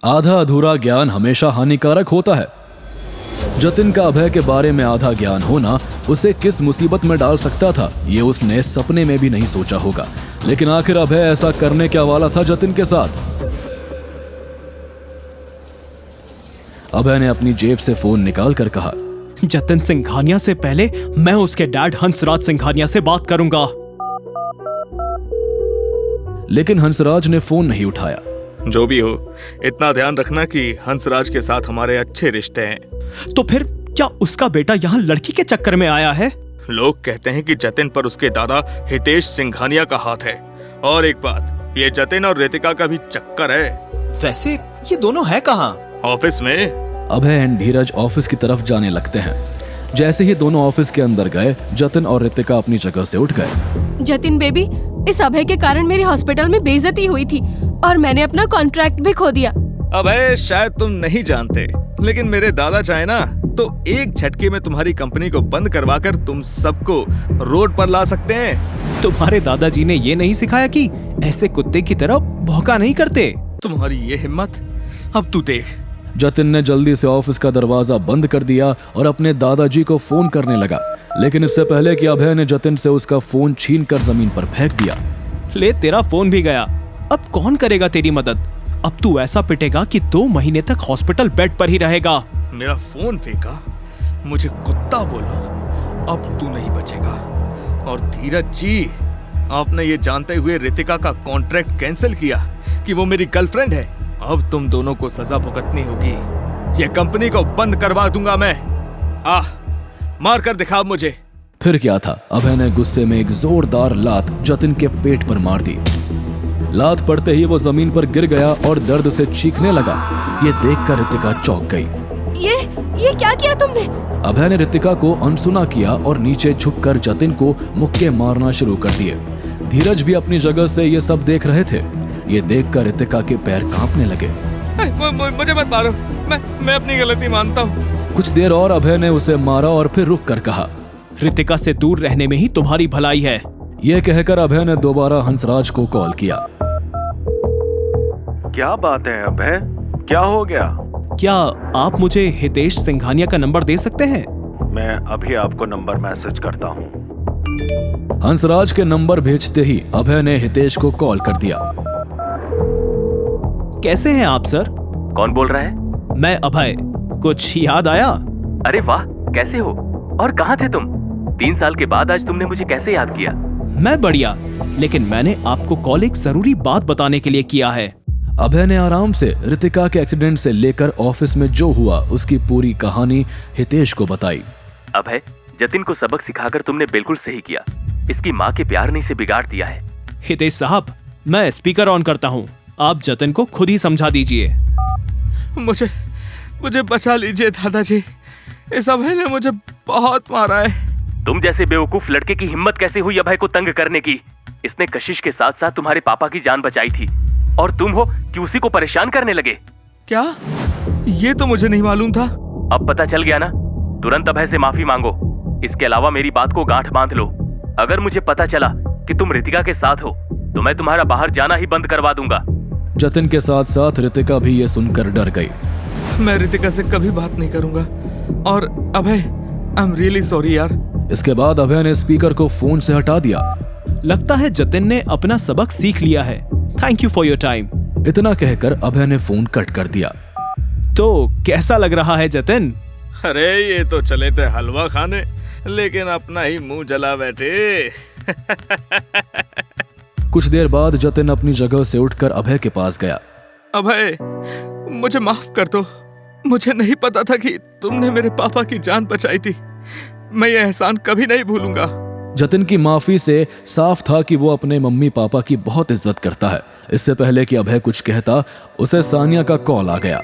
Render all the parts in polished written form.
आधा अधूरा ज्ञान हमेशा हानिकारक होता है। जतिन का अभय के बारे में आधा ज्ञान होना उसे किस मुसीबत में डाल सकता था, ये उसने सपने में भी नहीं सोचा होगा। लेकिन आखिर अभय ऐसा करने क्या वाला था जतिन के साथ? अभय ने अपनी जेब से फोन निकाल कर कहा, जतिन सिंघानिया से पहले मैं उसके डैड हंसराज सिंघानिया से बात करूंगा। लेकिन हंसराज ने फोन नहीं उठाया। जो भी हो, इतना ध्यान रखना कि हंसराज के साथ हमारे अच्छे रिश्ते हैं। तो फिर क्या उसका बेटा यहाँ लड़की के चक्कर में आया है? लोग कहते हैं कि जतिन पर उसके दादा हितेश सिंघानिया का हाथ है। और एक बात, ये जतिन और रितिका का भी चक्कर है। वैसे ये दोनों है कहाँ? ऑफिस में। अभय एंड धीरज ऑफिस की तरफ जाने लगते हैं। जैसे ही दोनों ऑफिस के अंदर गए, जतिन और रितिका अपनी जगह से उठ गए। जतिन बेबी, इस अभय के कारण मेरी हॉस्पिटल में बेइज्जती हुई थी और मैंने अपना कॉन्ट्रैक्ट भी खो दिया। अबे शायद तुम नहीं जानते, लेकिन मेरे दादा चाहे ना तो एक झटके में तुम्हारी कंपनी को बंद करवाकर तुम सबको रोड पर ला सकते हैं। तुम्हारे दादाजी ने ये नहीं सिखाया कि ऐसे कुत्ते की तरह भौंका नहीं करते? तुम्हारी ये हिम्मत, अब तू देख। जतिन ने जल्दी से ऑफिस का दरवाजा बंद कर दिया और अपने दादाजी को फोन करने लगा। लेकिन इससे पहले कि अभय ने जतिन से उसका फोन छीनकर जमीन पर फेंक दिया। ले, तेरा फोन भी गया। अब कौन करेगा तेरी मदद? अब तू ऐसा पिटेगा कि 2 महीने तक हॉस्पिटल बेड पर ही रहेगा। मेरा फोन फेंका, मुझे कुत्ता बोला, अब तू नहीं बचेगा। और धीरज जी, आपने ये जानते हुए रितिका का कॉन्ट्रैक्ट कैंसिल किया कि वो मेरी गर्लफ्रेंड है। अब तुम दोनों को सजा भुगतनी होगी। ये कंपनी को बंद करवा दूंगा मैं। मार कर दिखा मुझे। फिर क्या था, अभय ने गुस्से में एक जोरदार लात जतिन के पेट पर मार दी। लात पड़ते ही वो जमीन पर गिर गया और दर्द से चीखने लगा। ये देखकर रितिका चौंक गई। ये क्या किया तुमने? अभय ने रितिका को अनसुना किया और नीचे झुककर जतिन को मुक्के मारना शुरू कर दिए। धीरज भी अपनी जगह से ये सब देख रहे थे। ये देखकर रितिका के पैर कांपने लगे। मुझे मत मारो, मैं अपनी गलती मानता हूँ। कुछ देर और अभय ने उसे मारा और फिर रुक कर कहा, रितिका से दूर रहने में ही तुम्हारी भलाई है। यह कहकर अभय ने दोबारा हंसराज को कॉल किया। क्या बात है अभय, क्या हो गया? क्या आप मुझे हितेश सिंघानिया का नंबर दे सकते हैं? मैं अभी आपको नंबर मैसेज करता हूँ। हंसराज के नंबर भेजते ही अभय ने हितेश को कॉल कर दिया। कैसे हैं आप सर? कौन बोल रहा है? मैं अभय। कुछ याद आया? अरे वाह, कैसे हो और कहाँ थे तुम? 3 साल के बाद आज तुमने मुझे कैसे याद किया? मैं बढ़िया, लेकिन मैंने आपको कॉल एक जरूरी बात बताने के लिए किया है। अभय ने आराम से रितिका के एक्सीडेंट से लेकर ऑफिस में जो हुआ उसकी पूरी कहानी हितेश को बताई। अभय, जतिन को सबक सिखाकर तुमने बिल्कुल सही किया। इसकी माँ के प्यार ने इसे बिगाड़ दिया है। हितेश साहब, मैं स्पीकर ऑन करता हूँ, आप जतिन को खुद ही समझा दीजिए। मुझे बचा लीजिए दादाजी, इस अभय ने मुझे बहुत मारा है। तुम जैसे बेवकूफ लड़के की हिम्मत कैसे हुई अभय को तंग करने की? इसने कशिश के साथ साथ तुम्हारे पापा की जान बचाई थी और तुम हो कि उसी को परेशान करने लगे। क्या? ये तो मुझे नहीं मालूम था। अब पता चल गया ना? तुरंत अभय से माफी मांगो। इसके अलावा मेरी बात को गांठ बांध लो। अगर मुझे पता चला कि तुम रितिका के साथ हो तो मैं तुम्हारा बाहर जाना ही बंद करवा दूंगा। जतिन के साथ साथ रितिका भी ये सुनकर डर गई। मैं रितिका से कभी बात नहीं करूंगा। और अभय, आई एम रियली सॉरी यार। इसके बाद अभय ने स्पीकर को फोन से हटा दिया। लगता है जतिन ने अपना सबक सीख लिया है। Thank you for your time. इतना कहकर अभय ने फोन कट कर दिया। तो कैसा लग रहा है जतिन? अरे ये तो चले थे हलवा खाने, लेकिन अपना ही मुंह जला बैठे। कुछ देर बाद जतिन अपनी जगह से उठकर अभय के पास गया। अभय, मुझे माफ कर दो। मुझे नहीं पता था कि तुमने मेरे पापा की जान बचाई थी। मैं ये एहसान कभी नहीं भूलूंगा। जतिन की माफी से साफ था कि वो अपने मम्मी पापा की बहुत इज्जत करता है। इससे पहले कि अभय कुछ कहता, उसे सानिया का कॉल आ गया।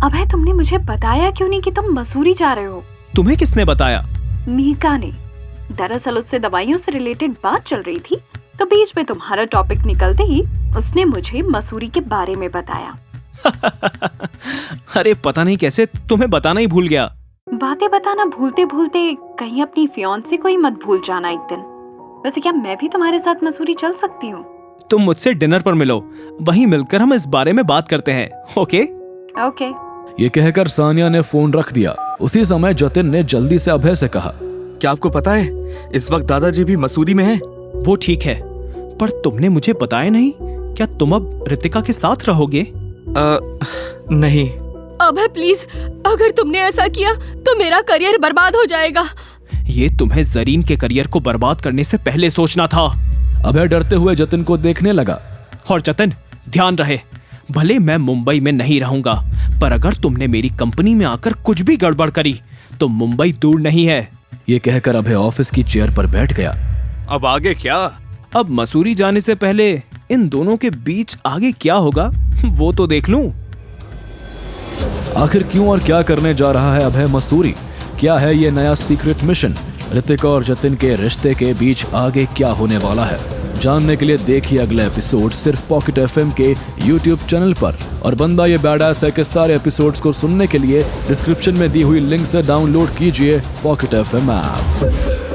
अभय, तुमने मुझे बताया क्यों नहीं कि तुम मसूरी जा रहे हो? तुम्हें किसने बताया? मीका ने। दरअसल उससे दवाइयों से रिलेटेड बात चल रही थी, तो बीच में तुम्हारा टॉपिक निकलते ही उसने मुझे मसूरी के बारे में बताया। अरे पता नहीं कैसे तुम्हें बताना ही भूल गया। बातें बताना भूलते भूलते कहीं अपनी फियांसे को ही मत भूल जाना एक दिन। वैसे क्या मैं भी तुम्हारे साथ मसूरी चल सकती हूँ? तुम मुझसे डिनर पर मिलो, वहीं मिलकर हम इस बारे में बात करते हैं। ओके? ओके। ये कहकर सानिया ने फोन रख दिया। उसी समय जतिन ने जल्दी से अभय से कहा, क्या आपको पता है इस वक्त दादाजी भी मसूरी में हैं? वो ठीक है, पर तुमने मुझे बताया नहीं। क्या तुम अब रितिका के साथ रहोगे? नहीं। अभय प्लीज, अगर तुमने ऐसा किया तो मेरा करियर बर्बाद हो जाएगा। ये तुम्हें जरीन के करियर को बर्बाद करने से पहले सोचना था। अभय डरते हुए जतिन को देखने लगा। और जतिन, ध्यान रहे, भले मैं मुंबई में नहीं रहूंगा, पर अगर तुमने मेरी कंपनी में आकर कुछ भी गड़बड़ करी तो मुंबई दूर नहीं है। ये कहकर अभय ऑफिस की चेयर पर बैठ गया। अब आगे क्या? अब मसूरी जाने से पहले इन दोनों के बीच आगे क्या होगा वो तो देख लूं। आखिर क्यों और क्या करने जा रहा है अभय मसूरी? क्या है ये नया सीक्रेट मिशन? ऋतिका और जतिन के रिश्ते के बीच आगे क्या होने वाला है? जानने के लिए देखिए अगला एपिसोड सिर्फ पॉकेट एफएम के YouTube चैनल पर। और बंदा ये बैडास है के सारे एपिसोड्स को सुनने के लिए डिस्क्रिप्शन में दी हुई लिंक से डाउनलोड कीजिए पॉकेट एफएम ऐप।